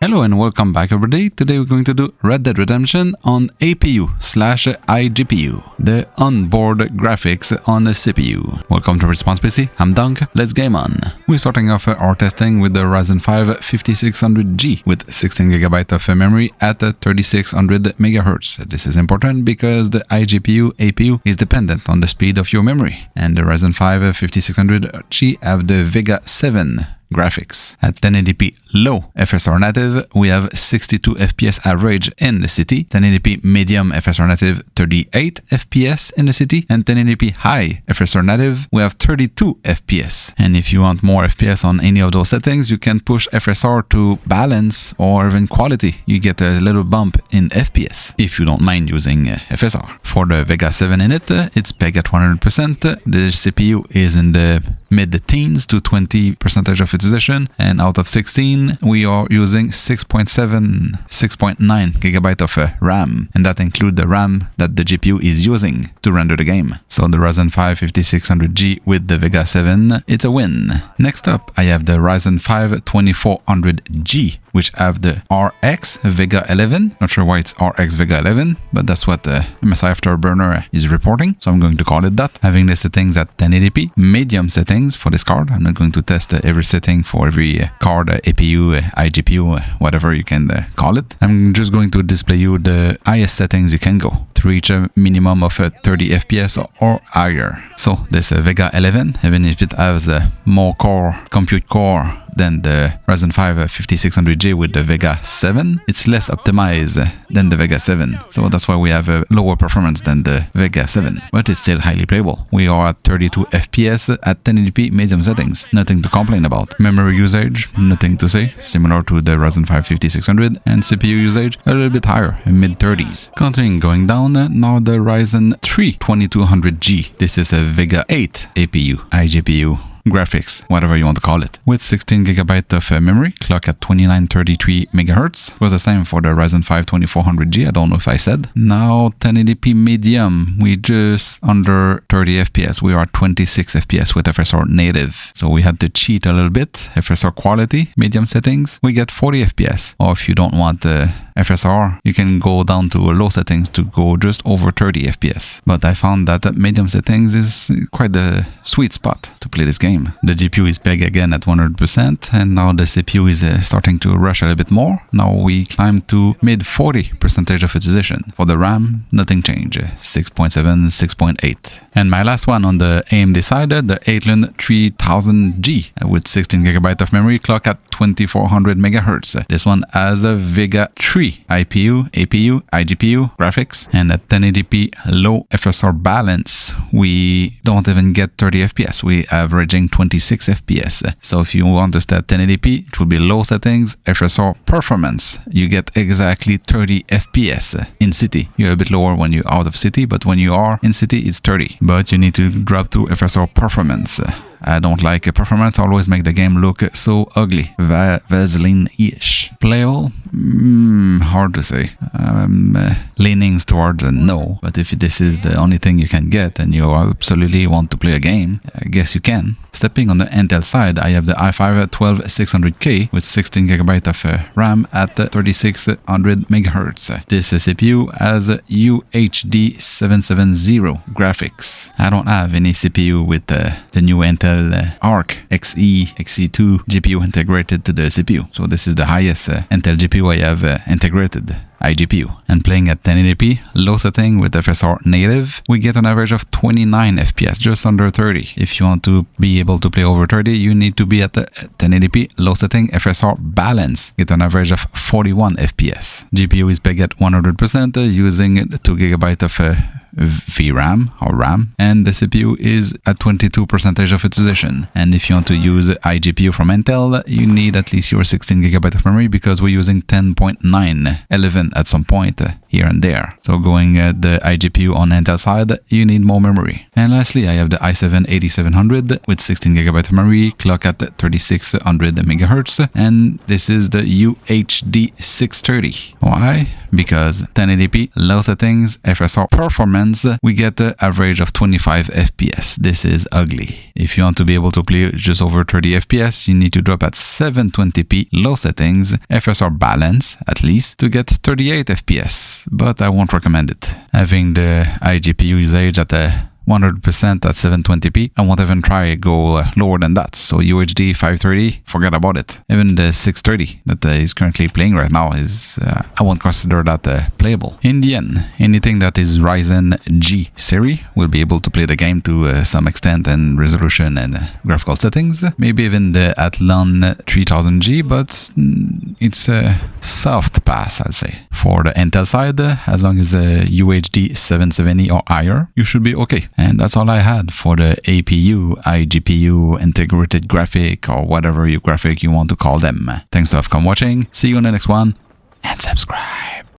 Hello and welcome back everybody. Today we're going to do Red Dead Redemption on APU/IGPU, the onboard graphics on the CPU. Welcome to Response PC, I'm Dunk, let's game on. We're starting off our testing with the Ryzen 5 5600G with 16GB of memory at 3600 MHz. This is important because the IGPU APU is dependent on the speed of your memory, and the Ryzen 5 5600G have the Vega 7 graphics. At 1080p low FSR native, we have 62 FPS average in the city, 1080p medium FSR native 38 FPS in the city, and 1080p high FSR native, we have 32 FPS. And if you want more FPS on any of those settings, you can push FSR to balance or even quality. You get a little bump in FPS if you don't mind using FSR. For the Vega 7 in it, it's pegged at 100%. The CPU is in the mid-teens to 20% of utilization, and out of 16 we are using 6.9 GB of RAM, and that includes the RAM that the GPU is using to render the game. So the Ryzen 5 5600G with the Vega 7, it's a win. Next up I have the Ryzen 5 2400G, which have the RX Vega 11. Not sure why it's RX Vega 11, but that's what MSI Afterburner is reporting, so I'm going to call it that. Having the settings at 1080p, medium settings for this card. I'm not going to test every setting for every card, APU, IGPU, whatever you can call it. I'm just going to display you the highest settings you can go to reach a minimum of 30 FPS or higher. So this Vega 11, even if it has more compute core than the Ryzen 5 5600G with the Vega 7, it's less optimized than the Vega 7. So that's why we have a lower performance than the Vega 7, but it's still highly playable. We are at 32 FPS at 1080p medium settings. Nothing to complain about. Memory usage, nothing to say, similar to the Ryzen 5 5600, and CPU usage a little bit higher, mid-30s. Continuing going down, now the Ryzen 3 2200G. This is a Vega 8 APU, IGPU, graphics, whatever you want to call it, with 16GB of memory, clock at 2933 MHz. It was the same for the Ryzen 5 2400G, I don't know if I said. Now 1080p medium, we just under 30 FPS, we are 26 FPS with FSR native. So we had to cheat a little bit. FSR quality, medium settings, we get 40 FPS. Or if you don't want FSR, you can go down to low settings to go just over 30 FPS. But I found that medium settings is quite the sweet spot to play this game. The GPU is pegged again at 100%, and now the CPU is starting to rush a little bit more. Now we climb to mid 40% of utilization. For the RAM, nothing changed, 6.7, 6.8. And my last one on the AMD side, the Athlon 3000G with 16GB of memory, clock at 2400 MHz. This one has a Vega 3 IPU, APU, IGPU graphics, and at 1080p low FSR balance, we don't even get 30 FPS. We averaging 26 FPS. So if you want to stay at 1080p, it will be low settings, FSR performance. You get exactly 30 FPS in city. You're a bit lower when you're out of city, but when you are in city, it's 30. But you need to drop to FSR performance. I don't like a performance, always make the game look so ugly. Vaseline-ish. Playable? Hard to say. I'm leaning towards a no, but if this is the only thing you can get and you absolutely want to play a game, I guess you can. Stepping on the Intel side, I have the i5 12600K with 16GB of RAM at 3600 MHz. This CPU has UHD 770 graphics. I don't have any CPU with the new Intel Arc Xe2 GPU integrated to the CPU. So this is the highest Intel GPU I have integrated. IGPU. And playing at 1080p, low setting with FSR native, we get an average of 29 FPS, just under 30. If you want to be able to play over 30, you need to be at the 1080p, low setting, FSR balance, get an average of 41 FPS. GPU is pegged at 100% using 2GB of VRAM or RAM, and the CPU is at 22% of utilization. And if you want to use IGPU from Intel, you need at least your 16GB of memory because we're using 10.911 at some point here and there. So going at the iGPU on Intel side, you need more memory. And lastly, I have the i7-8700 with 16GB of memory, clock at 3600 MHz, and this is the UHD 630. Why? Because 1080p, low settings, FSR performance, we get the average of 25 FPS. This is ugly. If you want to be able to play just over 30 FPS, you need to drop at 720p, low settings, FSR balance at least, to get 38 FPS, but I won't recommend it. Having the iGPU usage at 100% at 720p, I won't even try go lower than that. So UHD 530, forget about it. Even the 630 that is currently playing right now is, I won't consider that playable. In the end, anything that is Ryzen G series will be able to play the game to some extent and resolution and graphical settings. Maybe even the Athlon 3000G, but it's a soft pass, I'll say. For the Intel side, as long as UHD 770 or higher, you should be okay. And that's all I had for the APU, IGPU, integrated graphic, or whatever graphic you want to call them. Thanks for watching. See you on the next one, and subscribe.